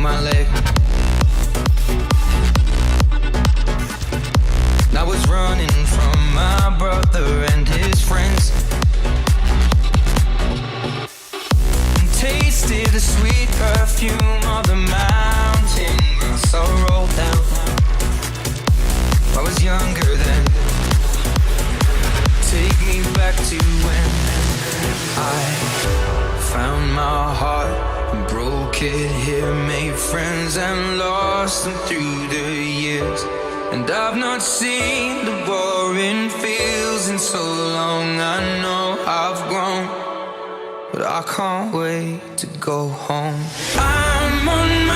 my leg. I was running from my brother and his friends, and tasted the sweet perfume of the mountain as I rolled down. I was younger then. Take me back to when I found my heart and broke it here, made friends and lost them through the years. And I've not seen the boring fields in so long. I know I've grown, but I can't wait to go home. I'm on my